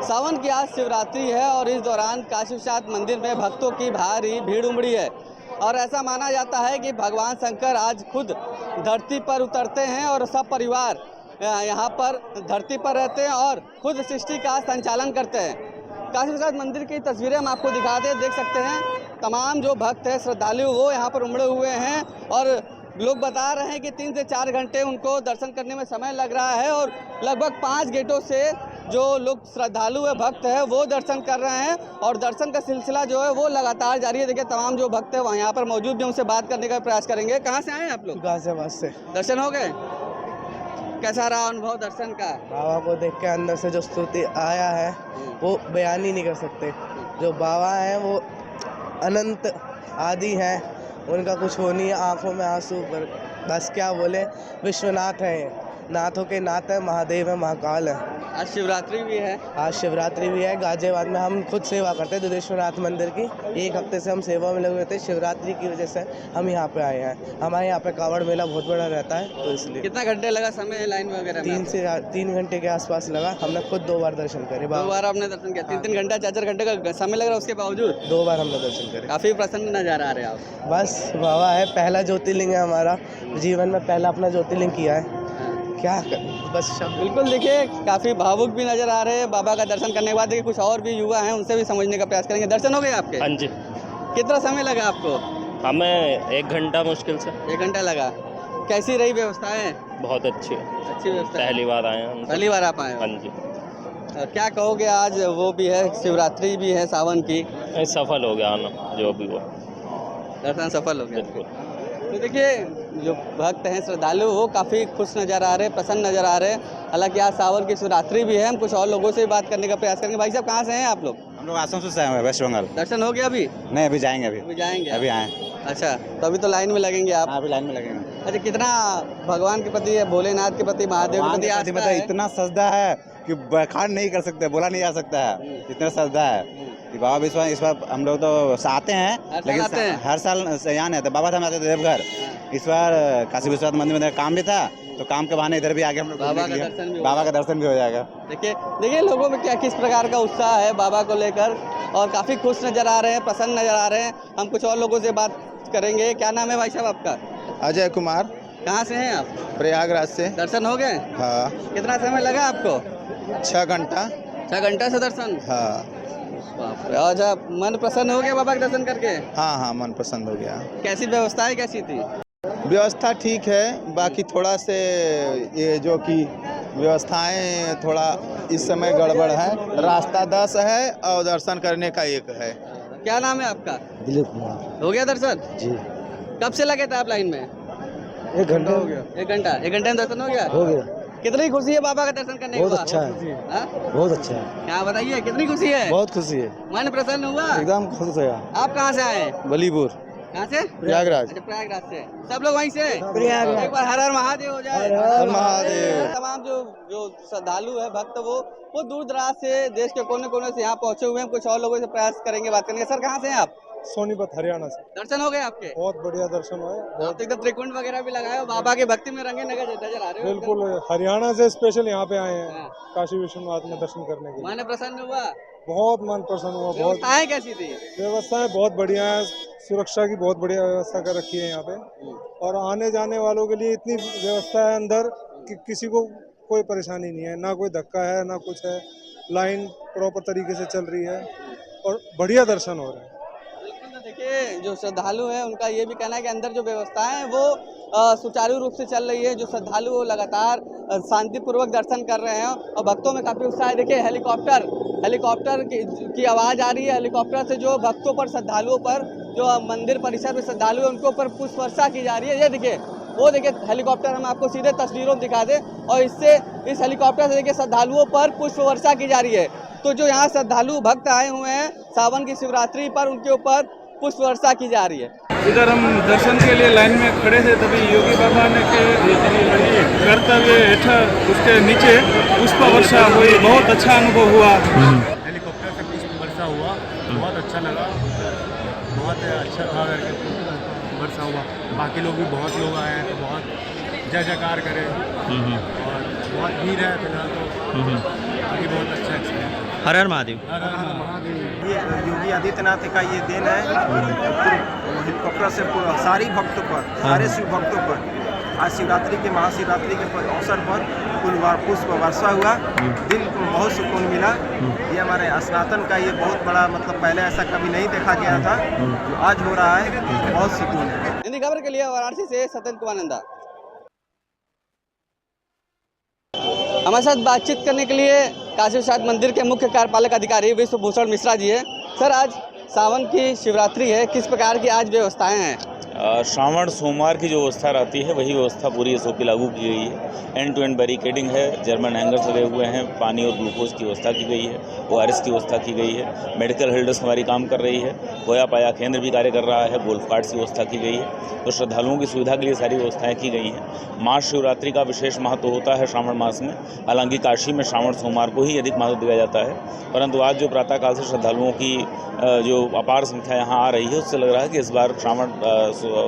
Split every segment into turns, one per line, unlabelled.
सावन की आज शिवरात्रि है और इस दौरान काशी विश्वनाथ मंदिर में भक्तों की भारी भीड़ उमड़ी है और ऐसा माना जाता है कि भगवान शंकर आज खुद धरती पर उतरते हैं और सब परिवार यहाँ पर धरती पर रहते हैं और खुद सृष्टि का संचालन करते हैं। काशी विश्वनाथ मंदिर की तस्वीरें हम आपको दिखाते हैं, देख सकते हैं तमाम जो भक्त हैं, श्रद्धालु वो यहाँ पर उमड़े हुए हैं और लोग बता रहे हैं कि 3 से 4 घंटे उनको दर्शन करने में समय लग रहा है और लगभग 5 गेटों से जो लोग श्रद्धालु है, भक्त है, वो दर्शन कर रहे हैं और दर्शन का सिलसिला जो है वो लगातार जारी है। देखिए तमाम जो भक्त है वहाँ यहाँ पर मौजूद भी, उनसे बात करने का प्रयास करेंगे। कहाँ से आए हैं आप लोग?
गाजियाबाद से।
दर्शन हो गए? कैसा रहा अनुभव दर्शन का?
बाबा को देख के अंदर से जो स्तुति आया है वो बयान ही नहीं कर सकते। जो बाबा हैं वो अनंत आदि हैं, उनका कुछ हो नहीं है, आंखों में आंसू, पर बस क्या बोले, विश्वनाथ है, नाथों के नाथ है, महादेव है, महाकाल है।
आज शिवरात्रि भी है।
आज शिवरात्रि भी है। गाजियाबाद में हम खुद सेवा करते हैं दुधेश्वरनाथ मंदिर की। 1 हफ्ते से हम सेवा में लगे हुए थे। शिवरात्रि की वजह से हम यहाँ पे आए हैं। हमारे यहाँ पे कावड़ मेला बहुत बड़ा रहता है, तो इसलिए।
कितना घंटे लगा समय लाइन वगैरह?
3 घंटे के आसपास लगा। हमने खुद 2 बार दर्शन करे।
2 बार आपने दर्शन किया? 3 घंटा 4 घंटे का समय लग रहा है, उसके बावजूद
2 बार हमने दर्शन करे।
काफी प्रसन्न नजर आ रहे हैं आप।
बस बाबा है, पहला ज्योतिर्लिंग है हमारा, जीवन में पहला अपना ज्योतिर्लिंग किया है। क्या बस
बिल्कुल, देखिए काफ़ी भावुक भी नज़र आ रहे हैं बाबा का दर्शन करने के बाद। देखिए कुछ और भी युवा हैं, उनसे भी समझने का प्रयास करेंगे। दर्शन हो गए आपके?
हाँ जी।
कितना समय लगा आपको?
हमें 1 घंटा मुश्किल से।
1 घंटा लगा। कैसी रही व्यवस्थाएं?
बहुत अच्छी व्यवस्था। पहली बार आए हैं।
पहली बार आप आए?
हाँ जी।
क्या कहोगे, आज वो भी है, शिवरात्रि भी है सावन की?
सफल हो गया आना, जो भी वो
दर्शन सफल हो गया।
बिल्कुल।
तो देखिए जो भक्त हैं, श्रद्धालु, वो काफ़ी खुश नज़र आ रहे हैं, प्रसन्न नज़र आ रहे हैं। हालांकि आज सावन की शिवरात्रि भी है। हम कुछ और लोगों से भी बात करने का प्रयास करेंगे। भाई साहब कहाँ से हैं आप लोग?
हम लोग आसम से आए हैं, वेस्ट बंगाल।
दर्शन हो गया अभी?
नहीं, अभी जाएंगे।
अभी जाएंगे?
अभी आए।
अच्छा, तो अभी तो लाइन में लगेंगे आप?
अभी लाइन में लगेंगे।
अच्छा, कितना भगवान के प्रति, भोलेनाथ के प्रति, महादेव के प्रति आस्था है?
इतना श्रद्धा है कि बखान नहीं कर सकते, बोला नहीं जा सकता है, इतना श्रद्धा है कि बाबा विश्वास। इस बार हम लोग तो आते हैं, लेकिन हर साल यहाँ नहीं आते। बाबा धाम आते थे देवघर, इस बार काशी विश्वनाथ मंदिर में काम भी था, तो काम के बहाने इधर भी आगे हम लोग बाबा का दर्शन भी हो जाएगा।
देखिए लोगों में क्या किस प्रकार का उत्साह है बाबा को लेकर और काफ़ी खुश नज़र आ रहे हैं, प्रसन्न नज़र आ रहे हैं। हम कुछ और लोगों से बात करेंगे। क्या नाम है भाई साहब आपका?
अजय कुमार।
कहाँ से हैं आप?
प्रयागराज से।
दर्शन हो गए?
हाँ।
कितना समय लगा आपको?
6 घंटा।
6 घंटा से दर्शन?
हाँ।
अच्छा, मन प्रसन्न हो गया बाबा के दर्शन करके?
हाँ, मन पसंद हो गया।
कैसी व्यवस्थाएं कैसी थी?
व्यवस्था ठीक है, बाकी थोड़ा से ये जो कि व्यवस्थाएं थोड़ा इस समय गड़बड़ है। रास्ता 10 है और दर्शन करने का 1 है।
क्या नाम है आपका?
दिलीप कुमार।
हो गया दर्शन?
जी।
कब से लगे थे आप लाइन में?
1 घंटा हो गया।
1 घंटा? 1 घंटे में दर्शन हो गया?
हो गया।
कितनी खुशी है बाबा का दर्शन करने के बाद?
बहुत अच्छा है। बहुत अच्छा है।
क्या बताइए, कितनी खुशी है?
बहुत खुशी है।
मन प्रसन्न हुआ?
एकदम खुश है।
आप कहाँ से आए?
बलीपुर।
कहाँ से?
प्रयागराज।
अच्छा, प्रयागराज से। सब लोग वहीं से?
प्रयागराज।
एक बार हर हर महादेव हो जाए।
हर हर महादेव।
तमाम जो श्रद्धालु है, भक्त, वो दूर दराज से, देश के कोने कोने से यहाँ पहुंचे हुए हैं। कुछ और लोगों से प्रयास करेंगे, बात करेंगे। सर कहाँ से हैं आप?
सोनीपत, हरियाणा से।
दर्शन हो गए आपके?
बहुत बढ़िया दर्शन हुए।
आप तो एकदम त्रिकुंड वगैरह भी लगाए हो, बाबा की भक्ति में रंगे नजर आ रहे हो।
बिल्कुल, हरियाणा से स्पेशल यहाँ पे आए हैं
हाँ।
काशी विश्वनाथ में दर्शन करने के लिए।
मन प्रसन्न हुआ?
बहुत मन प्रसन्न हुआ। बहुत
व्यवस्थाएं कैसी थी?
व्यवस्थाएं बहुत बढ़िया है। सुरक्षा की बहुत बढ़िया व्यवस्था कर रखी है यहाँ पे, और आने जाने वालों के लिए इतनी व्यवस्था है अंदर कि किसी को कोई परेशानी नहीं है, ना कोई धक्का है, ना कुछ है। लाइन प्रॉपर तरीके से चल रही है और बढ़िया दर्शन हो रहे हैं।
देखिए जो श्रद्धालु हैं उनका ये भी कहना है कि अंदर जो व्यवस्थाएं हैं वो सुचारू रूप से चल रही है। जो श्रद्धालु वो लगातार शांतिपूर्वक दर्शन कर रहे हैं और भक्तों में काफ़ी उत्साह है। देखिए हेलीकॉप्टर की आवाज़ आ रही है। हेलीकॉप्टर से जो भक्तों पर, श्रद्धालुओं पर, जो मंदिर परिसर में श्रद्धालु हैं उनके ऊपर पुष्प वर्षा की जा रही है। ये देखिए, वो देखिए हेलीकॉप्टर, हम आपको सीधे तस्वीरों में दिखा दें, और इस हेलीकॉप्टर से देखिए श्रद्धालुओं पर पुष्प वर्षा की जा रही है। तो जो यहाँ श्रद्धालु भक्त आए हुए हैं सावन की शिवरात्रि पर, उनके ऊपर पुष्प वर्षा की जा रही है।
इधर हम दर्शन के लिए लाइन में खड़े थे, तभी योगी बाबा ने के कर्तव्य हेठा उसके नीचे पुष्प वर्षा हुई। बहुत अच्छा अनुभव हुआ।
हेलीकॉप्टर से पुष्प वर्षा हुआ, बहुत अच्छा लगा, बहुत अच्छा था करके वर्षा हुआ। बाकी लोग भी बहुत लोग आए हैं, तो बहुत जय जयकार करें और बहुत भीड़ है फिलहाल, तो बाकी बहुत अच्छा एक्सपीरियंस है।
हर हर महादेव।
ये योगी आदित्यनाथ का ये देन है हेलीकॉप्टर से सारी भक्तों पर, सारे शिव भक्तों पर आज शिवरात्रि के महाशिवरात्रि के अवसर पर पुष्प वर्षा हुआ, दिल को बहुत सुकून मिला। ये हमारे सनातन का ये बहुत बड़ा मतलब पहले ऐसा कभी नहीं देखा गया था, जो आज हो रहा है, बहुत सुकून है।
हिंदी खबर के लिए वाराणसी से सत्येंद्र कुमार नंदा। हमारे साथ बातचीत करने के लिए काशी विश्वनाथ मंदिर के मुख्य कार्यपालक अधिकारी विश्वभूषण मिश्रा जी है। सर, आज सावन की शिवरात्रि है, किस प्रकार की आज व्यवस्थाएं हैं?
श्रावण सोमवार की जो व्यवस्था रहती है वही व्यवस्था पूरी एसओपी लागू की गई है। एंड टू एंड बैरिकेडिंग है, जर्मन हैंगर्स लगे हुए हैं, पानी और ग्लूकोज की व्यवस्था की गई है, ORS की व्यवस्था की गई है, मेडिकल हेल्पर्स हमारी काम कर रही है, खोया पाया केंद्र भी कार्य कर रहा है, गोल्फ कार्ड्स की व्यवस्था की गई है। तो श्रद्धालुओं की सुविधा के लिए सारी व्यवस्थाएँ की गई हैं। महाशिवरात्रि का विशेष महत्व होता है श्रावण मास में, हालांकि काशी में श्रावण सोमवार को ही अधिक महत्व दिया जाता है, परंतु आज जो प्रातःकाल से श्रद्धालुओं की जो अपार संख्या यहाँ आ रही है उससे लग रहा है कि इस बार श्रावण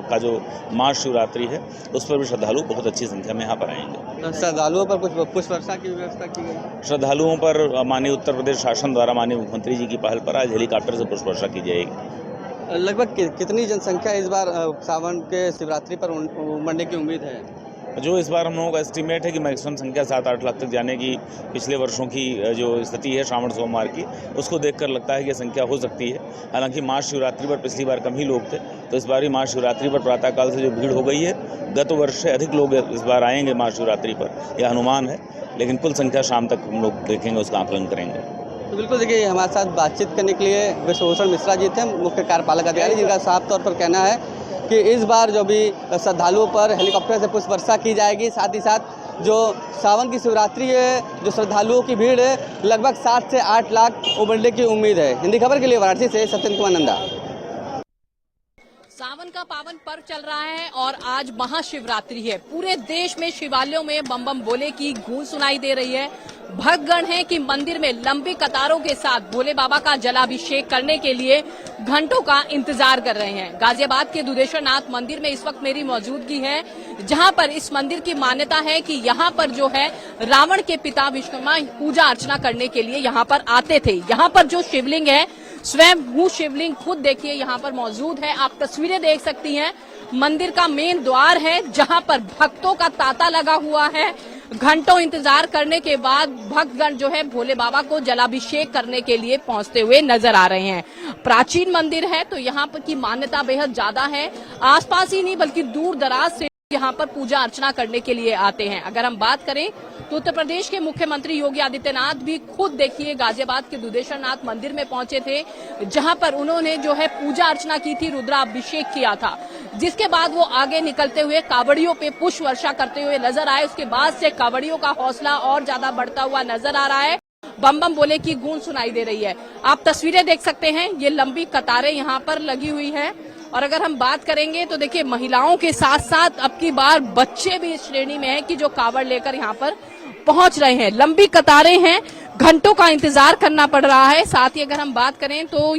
का जो महाशिवरात्रि है उस पर भी श्रद्धालु बहुत अच्छी संख्या में यहाँ पर आएंगे।
तो श्रद्धालुओं पर कुछ पुष्प वर्षा की व्यवस्था की गई?
श्रद्धालुओं पर माननीय उत्तर प्रदेश शासन द्वारा माननीय मुख्यमंत्री जी की पहल पर आज हेलीकॉप्टर से पुष्प वर्षा की जाएगी।
लगभग कितनी जनसंख्या इस बार सावन के शिवरात्रि पर उमड़ने की उम्मीद है?
जो इस बार हम लोगों का एस्टीमेट है कि मैक्सिमम संख्या 7-8 लाख तक जाने की पिछले वर्षों की जो स्थिति है श्रावण सोमवार की, उसको देखकर लगता है कि यह संख्या हो सकती है। हालांकि महाशिवरात्रि पर पिछली बार कम ही लोग थे, तो इस बार भी महाशिवरात्रि पर प्रातःकाल से जो भीड़ हो गई है, गत वर्ष से अधिक लोग इस बार आएंगे महाशिवरात्रि पर, यह अनुमान है, लेकिन कुल संख्या शाम तक हम लोग देखेंगे, उसका आकलन करेंगे।
तो बिल्कुल देखिए, हमारे साथ बातचीत करने के लिए विश्वभूषण मिश्रा जी थे, मुख्य कार्यपालक अधिकारी, जिनका साफ तौर पर कहना है कि इस बार जो भी श्रद्धालुओं पर हेलीकॉप्टर से पुष्प वर्षा की जाएगी, साथ ही साथ जो सावन की शिवरात्रि है, जो श्रद्धालुओं की भीड़ है, लगभग 7 से 8 लाख उमड़ने की उम्मीद है। हिंदी खबर के लिए वाराणसी से सत्येंद्र कुमार नंदा।
सावन का पावन पर्व चल रहा है और आज महाशिवरात्रि है। पूरे देश में शिवालयों में बम बम बोले की गूंज सुनाई दे रही है। भक्तगण हैं कि मंदिर में लंबी कतारों के साथ भोले बाबा का जलाभिषेक करने के लिए घंटों का इंतजार कर रहे हैं। गाजियाबाद के दुधेश्वर नाथ मंदिर में इस वक्त मेरी मौजूदगी है, जहां पर इस मंदिर की मान्यता है कि यहां पर जो है रावण के पिता विश्वकर्मा पूजा अर्चना करने के लिए यहां पर आते थे। यहां पर जो शिवलिंग है, स्वयं भू शिवलिंग खुद देखिए यहाँ पर मौजूद है। आप तस्वीरें देख सकती हैं। मंदिर का मेन द्वार है, जहां पर भक्तों का तांता लगा हुआ है। घंटों इंतजार करने के बाद भक्तगण जो है भोले बाबा को जलाभिषेक करने के लिए पहुंचते हुए नजर आ रहे हैं। प्राचीन मंदिर है, तो यहाँ पर की मान्यता बेहद ज्यादा है। आसपास ही नहीं बल्कि दूर दराज से यहाँ पर पूजा अर्चना करने के लिए आते हैं। अगर हम बात करें तो उत्तर प्रदेश के मुख्यमंत्री योगी आदित्यनाथ भी खुद देखिए गाजियाबाद के दुधेश्वर नाथ मंदिर में पहुंचे थे, जहां पर उन्होंने जो है पूजा अर्चना की थी, रुद्राभिषेक किया था। जिसके बाद वो आगे निकलते हुए कावड़ियों पे पुष्प वर्षा करते हुए नजर आए। उसके बाद से कावड़ियों का हौसला और ज्यादा बढ़ता हुआ नजर आ रहा है। बम बम बोले की गूंज सुनाई दे रही है। आप तस्वीरें देख सकते हैं, ये लंबी कतारें यहाँ पर लगी हुई है। और अगर हम बात करेंगे तो देखिए महिलाओं के साथ साथ अब की बार बच्चे भी इस श्रेणी में हैं कि जो कावड़ लेकर यहाँ पर पहुंच रहे हैं। लंबी कतारें हैं, घंटों का इंतजार करना पड़ रहा है। साथ ही अगर हम बात करें तो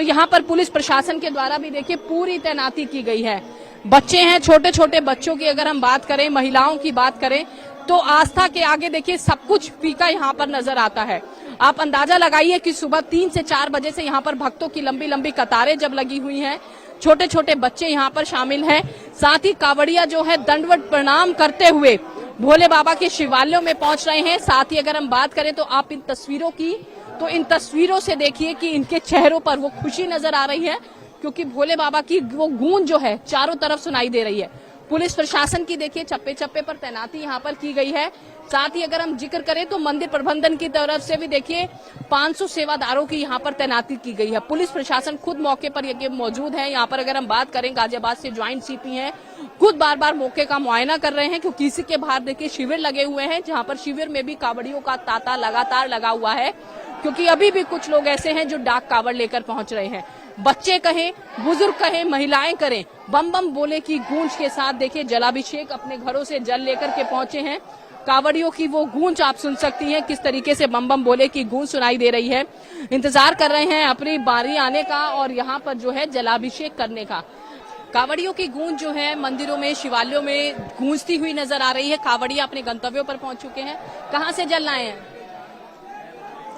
यहाँ पर पुलिस प्रशासन के द्वारा भी देखिए पूरी तैनाती की गई है। बच्चे हैं, छोटे छोटे बच्चों की अगर हम बात करें, महिलाओं की बात करें तो आस्था के आगे देखिए सब कुछ फीका यहाँ पर नजर आता है। आप अंदाजा लगाइए कि सुबह 3 से 4 बजे से यहाँ पर भक्तों की लंबी लंबी कतारें जब लगी हुई हैं, छोटे छोटे बच्चे यहाँ पर शामिल हैं। साथ ही कावड़िया जो है दंडवत प्रणाम करते हुए भोले बाबा के शिवालयों में पहुंच रहे हैं। साथ ही अगर हम बात करें तो आप इन तस्वीरों से देखिए कि इनके चेहरों पर वो खुशी नजर आ रही है, क्योंकि भोले बाबा की वो गूंज जो है चारों तरफ सुनाई दे रही है। पुलिस प्रशासन की देखिए चप्पे चप्पे पर तैनाती यहाँ पर की गई है। साथ ही अगर हम जिक्र करें तो मंदिर प्रबंधन की तरफ से भी देखिए 500 सेवादारों की यहाँ पर तैनाती की गई है। पुलिस प्रशासन खुद मौके पर मौजूद है। यहाँ पर अगर हम बात करें गाजियाबाद से ज्वाइंट सीपी हैं, खुद बार बार मौके का मुआयना कर रहे हैं, क्योंकि इसी के बाहर देखिए शिविर लगे हुए हैं, जहाँ पर शिविर में भी कावड़ियों का तांता लगातार लगा हुआ है, क्योंकि अभी भी कुछ लोग ऐसे हैं जो डाक कावड़ लेकर पहुंच रहे हैं। बच्चे कहें, बुजुर्ग कहें, महिलाएं करें, बम बम बोले की गूंज के साथ देखिए जलाभिषेक अपने घरों से जल लेकर के पहुंचे हैं। कावड़ियों की वो गूंज आप सुन सकती हैं, किस तरीके से बम बम बोले की गूंज सुनाई दे रही है। इंतजार कर रहे हैं अपनी बारी आने का और यहाँ पर जो है जलाभिषेक करने का। कावड़ियों की गूंज जो है मंदिरों में, शिवालयों में गूंजती हुई नजर आ रही है। कावड़िया अपने गंतव्यों पर पहुंच चुके हैं। कहाँ से जल लाए हैं?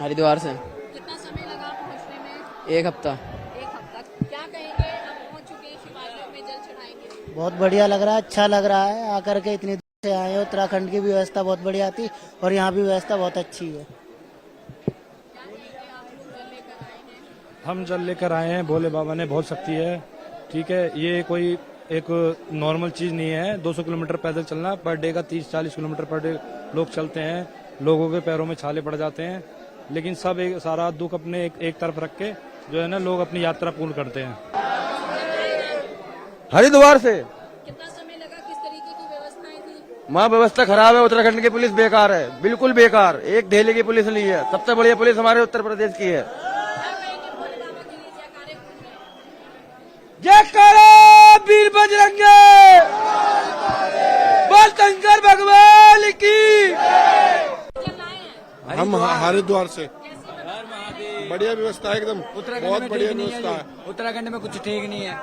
हरिद्वार से।
कितना समय लगा पहुंचने में?
1 हफ्ता।
1 हफ्ता। क्या कहेंगे, अब पहुंच चुके हैं, शिवालयों में जल चढ़ाएंगे?
बहुत बढ़िया लग रहा है, अच्छा लग रहा है आकर के। इतनी दूर से आए हैं, उत्तराखंड की भी व्यवस्था बहुत बढ़िया थी और यहाँ भी व्यवस्था बहुत अच्छी है।
हम जल लेकर आए हैं, भोले बाबा ने बहुत शक्ति है, ठीक है। ये कोई एक नॉर्मल चीज नहीं है। 200 किलोमीटर पैदल चलना पर डे का 30-40 किलोमीटर पर डे लोग चलते हैं। लोगों के पैरों में छाले पड़ जाते हैं, लेकिन सब सारा दुख अपने एक तरफ रख के जो है ना लोग अपनी यात्रा पूर्ण करते हैं।
हरिद्वार से।
कितना समय लगा? किस तरीके की व्यवस्थाएं थी?
वहाँ व्यवस्था खराब है, उत्तराखंड की पुलिस बेकार है, बिल्कुल बेकार। एक ढेले की पुलिस नहीं है, सबसे बढ़िया पुलिस हमारे उत्तर प्रदेश की है। जयकारा वीर बजरंगे, बोल शंकर भगवान की।
हम हरिद्वार से। बढ़िया व्यवस्था एकदम, बहुत बढ़िया व्यवस्था है।
उत्तराखंड में कुछ ठीक नहीं है,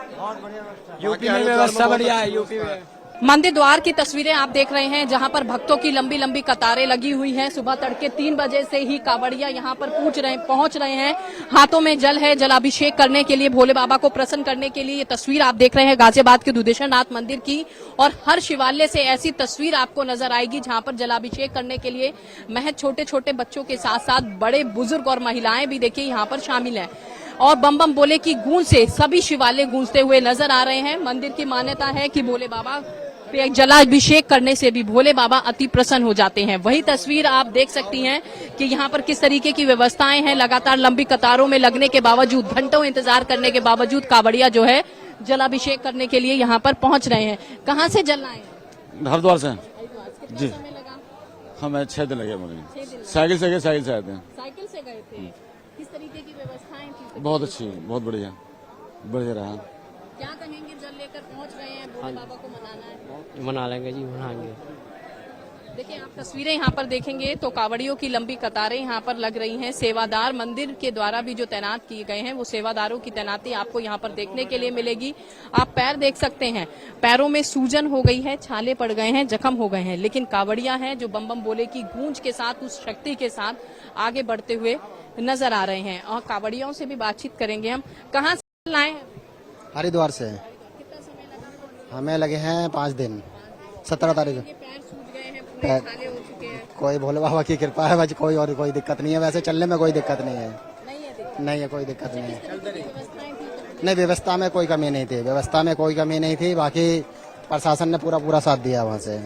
यूपी में व्यवस्था बढ़िया है। यूपी में
मंदिर द्वार की तस्वीरें आप देख रहे हैं, जहां पर भक्तों की लंबी लंबी कतारें लगी हुई हैं। सुबह तड़के 3 बजे से ही कावड़िया यहां पर पहुंच रहे हैं। हाथों में जल है, जलाभिषेक करने के लिए, भोले बाबा को प्रसन्न करने के लिए। ये तस्वीर आप देख रहे हैं गाजियाबाद के दुधेश्वर नाथ मंदिर की, और हर शिवालय से ऐसी तस्वीर आपको नजर आएगी जहां पर जलाभिषेक करने के लिए महज छोटे छोटे बच्चों के साथ साथ बड़े बुजुर्ग और महिलाएं भी देखिए यहाँ पर शामिल हैं। और बम बम बोले की गूंज से सभी शिवालय गूंजते हुए नजर आ रहे हैं। मंदिर की मान्यता है कि भोले बाबा पे जलाभिषेक करने से भी भोले बाबा अति प्रसन्न हो जाते हैं। वही तस्वीर आप देख सकती हैं कि यहाँ पर किस तरीके की व्यवस्थाएं हैं। लगातार लंबी कतारों में लगने के बावजूद, घंटों इंतजार करने के बावजूद कावड़िया जो है जलाभिषेक करने के लिए यहाँ पर पहुंच रहे हैं। कहाँ से जल आए?
हरिद्वार से
जी।
हमें 6 दिन लगे मुझे। साइकिल से आते हैं।
साइकिल से गए थे। किस तरीके की व्यवस्थाएं थी?
बहुत अच्छी, बहुत बढ़िया रहा।
क्या कहेंगे, जल लेकर पहुंच रहे हैं, भोले बाबा को मनाना है?
मना लेंगे जी, मनाएंगे।
देखिए, आप तस्वीरें यहाँ पर देखेंगे तो कावड़ियों की लंबी कतारें यहाँ पर लग रही हैं। सेवादार मंदिर के द्वारा भी जो तैनात किए गए हैं, वो सेवादारों की तैनाती आपको यहाँ पर देखने के लिए मिलेगी। आप पैर देख सकते हैं, पैरों में सूजन हो गई है, छाले पड़ गए हैं, जख्म हो गए हैं, लेकिन कावड़िया हैं जो बम बम बोले की गूंज के साथ, उस शक्ति के साथ आगे बढ़ते हुए नजर आ रहे हैं। और कावड़ियों से भी बातचीत करेंगे हम। कहाँ से लाए हैं?
हरिद्वार से।
कितना समय लगा?
हमें लगे हैं 5 दिन। 17 तारीख।
पैर सूज गए हैं, पूरे छाले हो चुके हैं।
कोई भोले बाबा की कृपा है, बस कोई दिक्कत नहीं है। वैसे चलने में कोई दिक्कत नहीं है। नहीं है, कोई दिक्कत नहीं है। नहीं, व्यवस्था में कोई कमी नहीं थी। बाकी प्रशासन ने पूरा साथ दिया, वहाँ से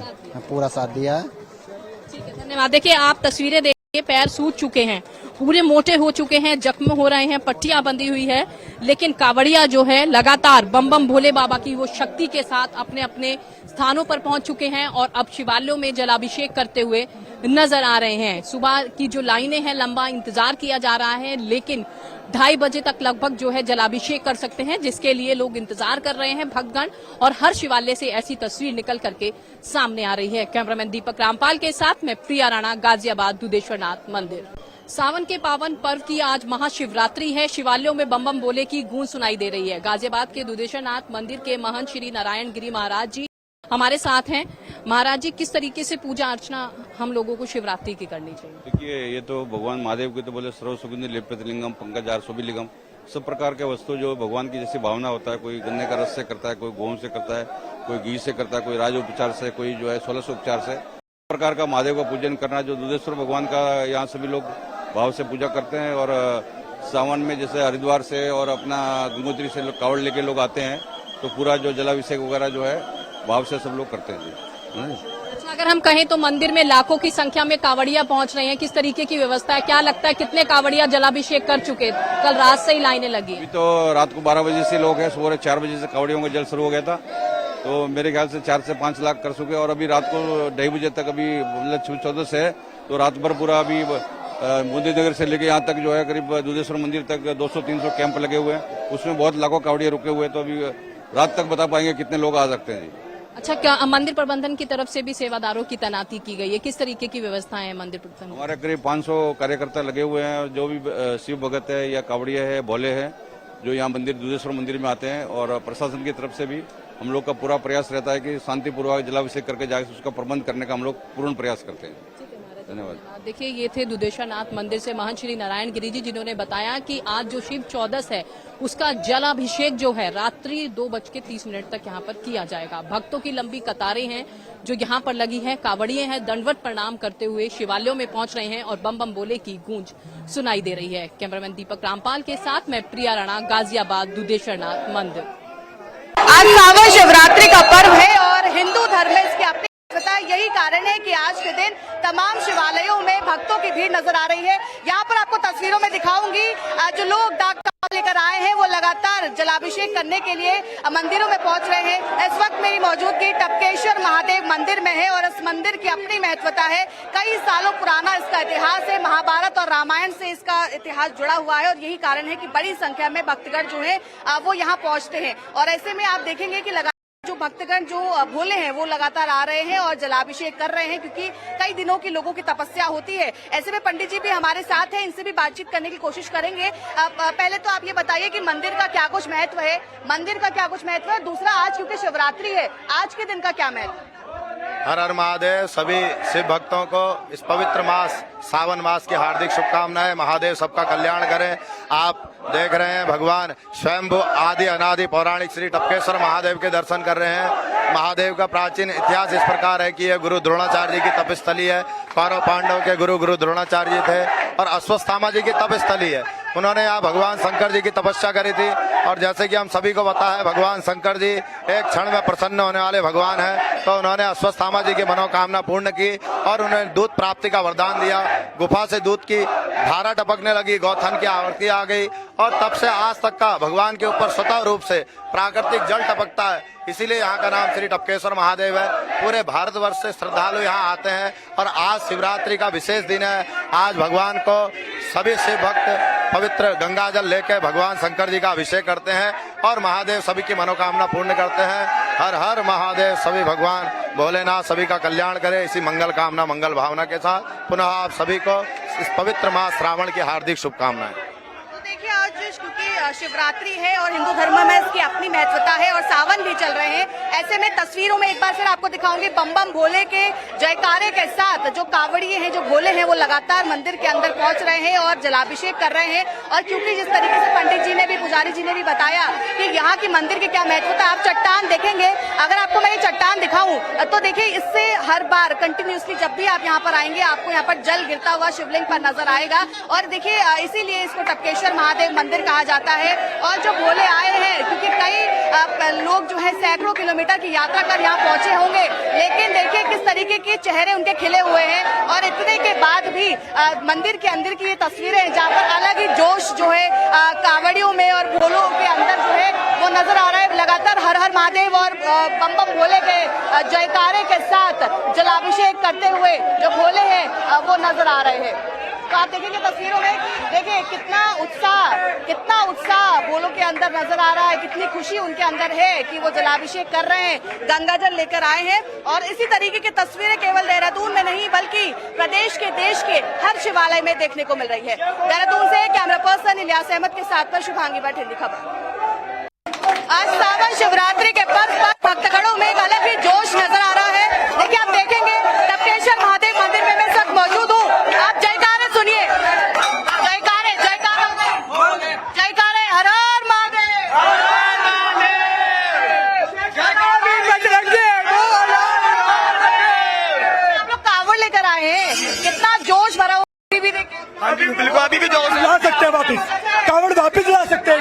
पूरा साथ दिया है।
ठीक है, धन्यवाद। देखिए, आप तस्वीरें देखिए, पैर सूज चुके हैं, पूरे मोटे हो चुके हैं, जख्म हो रहे हैं, पट्टियां बंधी हुई है, लेकिन कावड़िया जो है लगातार बम बम भोले बाबा की वो शक्ति के साथ अपने अपने स्थानों पर पहुंच चुके हैं और अब शिवालयों में जलाभिषेक करते हुए नजर आ रहे हैं। सुबह की जो लाइनें हैं, लंबा इंतजार किया जा रहा है, लेकिन 2:30 बजे तक लगभग जो है जलाभिषेक कर सकते हैं, जिसके लिए लोग इंतजार कर रहे हैं भक्तगण। और हर शिवालय से ऐसी तस्वीर निकल करके सामने आ रही है। कैमरामैन दीपक रामपाल के साथ मैं प्रिया राणा, गाजियाबाद, दुधेश्वर नाथ मंदिर। सावन के पावन पर्व की आज महाशिवरात्रि है। शिवालयों में बम बम बोले की गूंज सुनाई दे रही है। गाजियाबाद के दुधेश्वर नाथ मंदिर के महंत श्री नारायण गिरी महाराज जी हमारे साथ हैं। महाराज जी, किस तरीके से पूजा अर्चना हम लोगों को शिवरात्रि की करनी चाहिए?
देखिए, ये तो भगवान महादेव के तो बोले सर्व सुगंधि लेप्यलिंगम पंकजार शोभिलिंगम, सब प्रकार के वस्तु जो भगवान की जैसी भावना होता है, कोई गन्ने का रस से करता है, कोई गेहूं से करता है, कोई घी से करता है, कोई राजोपचार से, कोई जो है 16 उपचार से, प्रकार का महादेव का पूजन करना, जो दुधेश्वर भगवान का यहाँ सभी लोग भाव से पूजा करते हैं। और सावन में जैसे हरिद्वार से और अपना गंगोत्री से लोग कावड़ लेके लोग आते हैं, तो पूरा जो जलाभिषेक वगैरह जो है भाव से सब लोग करते हैं जी।
अच्छा, अगर हम कहें तो मंदिर में लाखों की संख्या में कावड़िया पहुंच रहे हैं, किस तरीके की व्यवस्था है? क्या लगता है कितने कावड़िया जलाभिषेक कर चुके? कल रात से ही लाइनें लगी।
अभी तो रात को 12 बजे से लोग हैं, सुबह 4 बजे से कावड़ियों का जल शुरू हो गया था, तो मेरे ख्याल से 4 से 5 लाख कर चुके। और अभी रात को 2:30 बजे तक, अभी मतलब 14 से है, तो रात भर पूरा अभी मोदी नगर से लेके यहाँ तक जो है करीब दुधेश्वर मंदिर तक 200-300 कैंप लगे हुए हैं, उसमें बहुत लाखों कावड़िया रुके हुए हैं। तो अभी रात तक बता पाएंगे कितने लोग आ सकते हैं जी।
अच्छा, क्या मंदिर प्रबंधन की तरफ से भी सेवादारों की तैनाती की गई है? किस तरीके की व्यवस्थाएं है मंदिर प्रबंधन?
हमारे करीब 500 कार्यकर्ता लगे हुए हैं, जो भी शिव भगत है या कावड़िया है, भोले हैं, जो यहाँ मंदिर दुधेश्वर मंदिर में आते हैं। और प्रशासन की तरफ से भी हम लोग का पूरा प्रयास रहता है कि शांतिपूर्वक जलाभिषेक करके जाके उसका प्रबंध करने का हम लोग पूर्ण प्रयास करते हैं। धन्यवाद।
देखिए, ये थे दुधेश्वरनाथ मंदिर से महंत श्री नारायण गिरी जी, जिन्होंने बताया कि आज जो शिव चौदस है उसका जलाभिषेक जो है रात्रि 2:30 तक यहाँ पर किया जाएगा। भक्तों की लंबी कतारें हैं जो यहाँ पर लगी है। कावड़िए हैं दंडवत प्रणाम करते हुए शिवालयों में पहुंच रहे हैं और बम बम बोले की गूंज सुनाई दे रही है। कैमरामैन दीपक रामपाल के साथ मैं प्रिया राणा, गाजियाबाद, दुधेश्वरनाथ मंदिर।
आज सावन शिवरात्रि का पर्व है और हिंदू धर्म में इसकी अपनी महत्वता है। यही कारण है कि आज के दिन तमाम शिवालयों में भक्तों की भीड़ नजर आ रही है। यहाँ पर आपको तस्वीरों में दिखाऊंगी, जो लोग डाक लेकर आए हैं वो लगातार जलाभिषेक करने के लिए मंदिरों में पहुंच रहे हैं। इस वक्त मेरी मौजूदगी टपकेश्वर महादेव मंदिर में है और इस मंदिर की अपनी महत्वता है। कई सालों पुराना इसका इतिहास है, महाभारत और रामायण से इसका इतिहास जुड़ा हुआ है और यही कारण है कि बड़ी संख्या में भक्तगण जो है वो यहाँ पहुंचते हैं। और ऐसे में आप देखेंगे कि जो भक्तगण जो भोले हैं वो लगातार आ रहे हैं और जलाभिषेक कर रहे हैं, क्योंकि कई दिनों की लोगों की तपस्या होती है। ऐसे में पंडित जी भी हमारे साथ हैं, इनसे भी बातचीत करने की कोशिश करेंगे। पहले तो आप ये बताइए कि मंदिर का क्या कुछ महत्व है, मंदिर का क्या कुछ महत्व है, दूसरा आज क्योंकि शिवरात्रि है, आज के दिन का क्या महत्व है?
हर हर महादेव। सभी शिव भक्तों को इस पवित्र मास सावन मास की हार्दिक शुभकामनाएं। महादेव सबका कल्याण करें। आप देख रहे हैं भगवान स्वयंभू आदि अनादि पौराणिक श्री टपकेश्वर महादेव के दर्शन कर रहे हैं। महादेव का प्राचीन इतिहास इस प्रकार है कि यह गुरु द्रोणाचार्य जी की तपस्थली है। कौरव पांडव के गुरु द्रोणाचार्य जी थे और अश्वत्थामा जी की तपस्थली है। उन्होंने यहाँ भगवान शंकर जी की तपस्या करी थी और जैसे कि हम सभी को पता है भगवान शंकर जी एक क्षण में प्रसन्न होने वाले भगवान हैं, तो उन्होंने अश्वत्थामा जी की मनोकामना पूर्ण की और उन्हें दूध प्राप्ति का वरदान दिया। गुफा से दूध की धारा टपकने लगी, गौथन की आवर्ती आ गई और तब से आज तक का भगवान के ऊपर स्वतः रूप से प्राकृतिक जल टपकता है। इसीलिए यहाँ का नाम श्री टपकेश्वर महादेव है। पूरे भारतवर्ष से श्रद्धालु यहाँ आते हैं और आज शिवरात्रि का विशेष दिन है। आज भगवान को सभी शिव भक्त पवित्र गंगा जल लेकर भगवान शंकर जी का अभिषेक करते हैं और महादेव सभी की मनोकामना पूर्ण करते हैं। हर हर महादेव। सभी भगवान भोलेनाथ सभी का कल्याण करे। इसी मंगल कामना मंगल भावना के साथ पुनः आप सभी को इस पवित्र मास श्रावण की हार्दिक शुभकामनाएं।
देखिए, आज क्योंकि शिवरात्रि है और हिंदू धर्म में इसकी अपनी महत्वता है और सावन भी चल रहे हैं, ऐसे में तस्वीरों में एक बार फिर आपको दिखाऊंगी बम बम भोले के जयकारे के साथ जो कावड़िए हैं, जो भोले हैं, वो लगातार मंदिर के अंदर पहुंच रहे हैं और जलाभिषेक कर रहे हैं। और क्योंकि जिस तरीके से पंडित जी ने भी, पुजारी जी ने भी बताया कि यहाँ की मंदिर की क्या महत्वता, आप चट्टान देखेंगे। अगर आपको मैं ये चट्टान दिखाऊं तो देखिए, इससे हर बार कंटिन्यूसली जब भी आप यहाँ पर आएंगे आपको यहाँ पर जल गिरता हुआ शिवलिंग पर नजर आएगा। और देखिए, इसीलिए इसको टपकेश्वर महादेव मंदिर कहा जाता है। और जो भोले आए हैं, क्योंकि कई लोग जो है सैकड़ों किलोमीटर की यात्रा कर यहाँ पहुंचे होंगे, लेकिन देखिए किस तरीके के चेहरे उनके खिले हुए हैं। और इतने के बाद भी मंदिर के अंदर की ये तस्वीरें जहाँ पर अलग ही जोश जो है कावड़ियों में और भोलों के अंदर जो है वो नजर आ रहा है। लगातार हर हर महादेव और बम बम भोले के जयकारे के साथ जलाभिषेक करते हुए जो भोले हैं वो नजर आ रहे हैं। तो आप देखेंगे तस्वीरों में, देखिए कितना उत्साह भोलों के अंदर नजर आ रहा है, कितनी खुशी उनके अंदर है कि वो जलाभिषेक कर रहे हैं, गंगा जल लेकर आए हैं। और इसी तरीके की तस्वीरें केवल देहरादून में नहीं बल्कि प्रदेश के, देश के हर शिवालय में देखने को मिल रही है। देहरादून से कैमरा पर्सन इलियास अहमद के साथ पर शुभांगी भट्ट, हिंदी खबर। आज सावन शिवरात्रि के पर्व पर भक्तगणों में एक अलग ही जोश नजर आ रहा है। देखिए, आप देखेंगे टपकेश्वर महादेव मंदिर में मैं इस वक्त मौजूद हूँ। आप जयकारे सुनिए, जयकारे जयकारे जयकारे, हर हर महादेव, आप लोग कावड़ लेकर आए हैं, कितना जोश भरा हुआ भी देखे।
बिल्कुल, अभी भी जोश ला सकते हैं, वापिस कावड़ वापिस ला सकते हैं।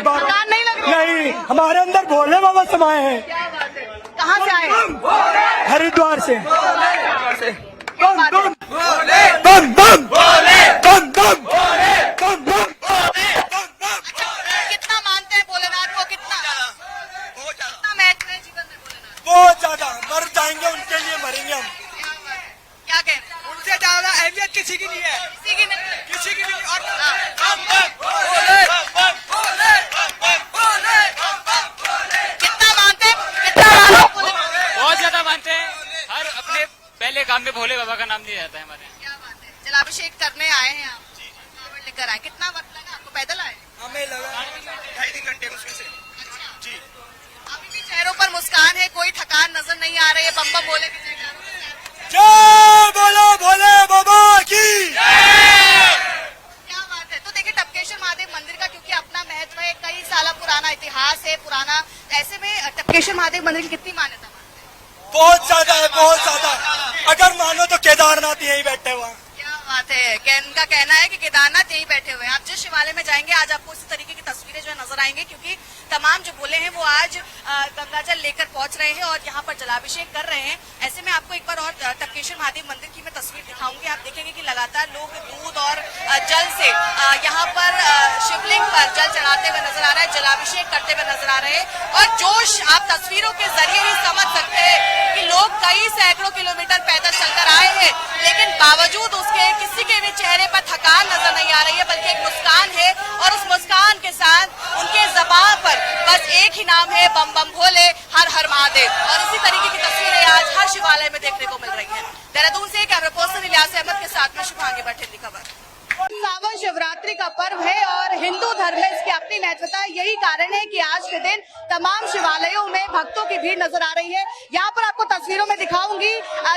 नहीं, हमारे अंदर भोले बाबा समाये हैं।
कहाँ से आए?
हरिद्वार से।
बम बम
भोले, बम बम भोले, बम बम भोले, बम बम।
कितना मानते हैं भोलेनाथ को? कितना महत्व है जीवन में भोलेनाथ?
बहुत ज्यादा। मर जाएंगे उनके लिए, मरेंगे हम।
क्या कहते हैं?
उनसे ज्यादा अहमियत किसी की नहीं है,
किसी की नहीं,
किसी की नहीं। और
कितना मानते हैं? कितना
बहुत ज्यादा मानते हैं। हर अपने पहले काम में भोले बाबा का नाम दिया जाता है हमारे यहाँ।
क्या बात है। जलाभिषेक करने आए हैं आप, कावड़ लेकर आए, कितना वक्त लगा आपको? पैदल आए?
हमें लगा 2.5 घंटे मुश्किल से जी।
अभी भी चेहरों पर मुस्कान है, कोई थकान नजर नहीं आ रही है। बम बम भोले की जयकारों
जय बोलो भोले बाबा की।
क्या बात है। तो देखिए टपकेश्वर महादेव मंदिर का क्योंकि अपना महत्व है, कई साल पुराना इतिहास है पुराना, ऐसे में टपकेश्वर महादेव मंदिर की कितनी मान्यता?
बहुत ज्यादा है, बहुत ज्यादा। अगर मानो तो केदारनाथ यही बैठे हुए।
क्या बात है। इनका कहना है कि केदारनाथ यही बैठे हुए हैं। आप जिस शिवालय में जाएंगे आज आपको इसी तरीके की तस्वीरें जो है नजर आएंगी, क्योंकि तमाम जो भोले हैं वो आज गंगाजल लेकर पहुंच रहे हैं और यहाँ पर जलाभिषेक कर रहे हैं। ऐसे में आपको एक बार और टपकेश्वर महादेव मंदिर की मैं तस्वीर दिखाऊंगी। आप देखेंगे कि लगातार लोग दूध और जल से यहाँ पर शिवलिंग पर जल चढ़ाते हुए नजर आ रहे हैं, जलाभिषेक करते हुए नजर आ रहे हैं। और जोश आप तस्वीरों के जरिए ही समझ सकते हैं कि लोग कई सैकड़ों किलोमीटर पैदल चलकर आए हैं, लेकिन बावजूद उसके किसी के भी चेहरे पर थकान नजर नहीं आ रही है, बल्कि एक मुस्कान है। और उस मुस्कान के साथ उनके ज़बान पर बस एक ही नाम है, बम बम भोले, हर हर महादेव। और इसी तरीके की तस्वीरें आज हर शिवालय में देखने को मिल रही है। देहरादून से कैमरा पर्सन इलियास अहमद के साथ में शुभांगी बठेल की खबर। सावन शिवरात्रि का पर्व है और हिंदू धर्म में इसकी अपनी महत्वता है। यही कारण है कि आज के दिन तमाम शिवालयों में भक्तों की भीड़ नजर आ रही है। यहाँ पर आपको तस्वीरों में दिखाऊंगी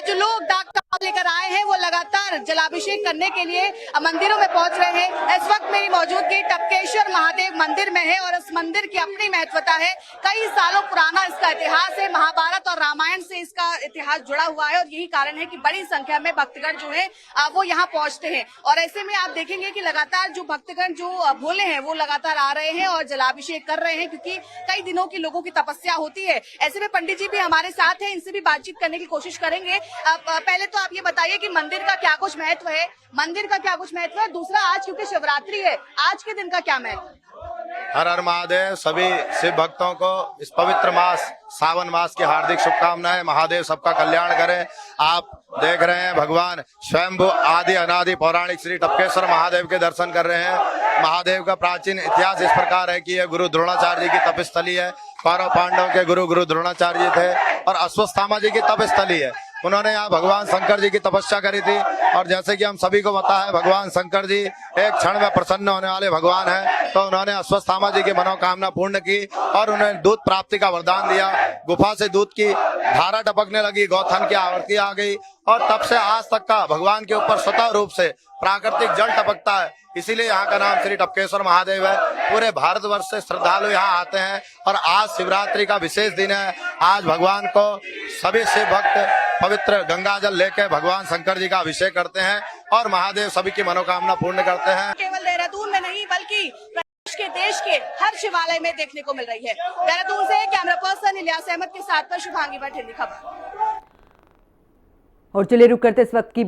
जो लोग डाक लेकर आए हैं वो लगातार जलाभिषेक करने के लिए मंदिरों में पहुंच रहे हैं। इस वक्त मेरी मौजूदगी टपकेश्वर महादेव मंदिर में है और इस मंदिर की अपनी महत्वता है। कई सालों पुराना इसका इतिहास है, महाभारत और रामायण से इसका इतिहास जुड़ा हुआ है और यही कारण है कि बड़ी संख्या में भक्तगण जो है वो यहाँ पहुंचते हैं। और ऐसे में आप देखेंगे कि लगातार जो भक्तगण जो भोले हैं वो लगातार आ रहे हैं और जलाभिषेक कर रहे हैं, क्योंकि कई दिनों की लोगों की तपस्या होती है। ऐसे में पंडित जी भी हमारे साथ हैं, इनसे भी बातचीत करने की कोशिश करेंगे। पहले तो आप ये बताइए कि मंदिर का क्या कुछ महत्व है, मंदिर का क्या कुछ महत्व है। दूसरा, आज क्योंकि शिवरात्रि है, आज के दिन का क्या महत्व?
हर हर महादेव। सभी शिव भक्तों को इस पवित्र मास सावन मास की हार्दिक शुभकामनाएं। महादेव सबका कल्याण करें। आप देख रहे हैं भगवान स्वयंभू आदि अनादि पौराणिक श्री टपकेश्वर महादेव के दर्शन कर रहे हैं। महादेव का प्राचीन इतिहास इस प्रकार है कि यह गुरु द्रोणाचार्य जी की तपस्थली है। कौरव पांडव के गुरु द्रोणाचार्य जी थे और अश्वत्थामा जी की तपस्थली है। उन्होंने यहाँ भगवान शंकर जी की तपस्या करी थी और जैसे कि हम सभी को पता है भगवान शंकर जी एक क्षण में प्रसन्न होने वाले भगवान हैं, तो उन्होंने अश्वत्थामा जी की मनोकामना पूर्ण की और उन्हें दूध प्राप्ति का वरदान दिया। गुफा से दूध की धारा टपकने लगी, गौथन की आवृत्ति आ गई और तब से आज तक का भगवान के ऊपर स्वतः रूप से प्राकृतिक जल टपकता है। इसीलिए यहाँ का नाम श्री टपकेश्वर महादेव है। पूरे भारतवर्ष से श्रद्धालु यहाँ आते हैं और आज शिवरात्रि का विशेष दिन है। आज भगवान को सभी शिव भक्त पवित्र गंगा जल लेकर भगवान शंकर जी का अभिषेक करते हैं और महादेव सभी की मनोकामना पूर्ण करते हैं।
केवल देहरादून में नहीं बल्कि के देश के हर शिवालय में देखने को मिल रही है। देहरादून से कैमरा पर्सन इलियास अहमद के साथ में शुभांगी बठेल की खबर।
और चलिए रुक करते इस वक्त की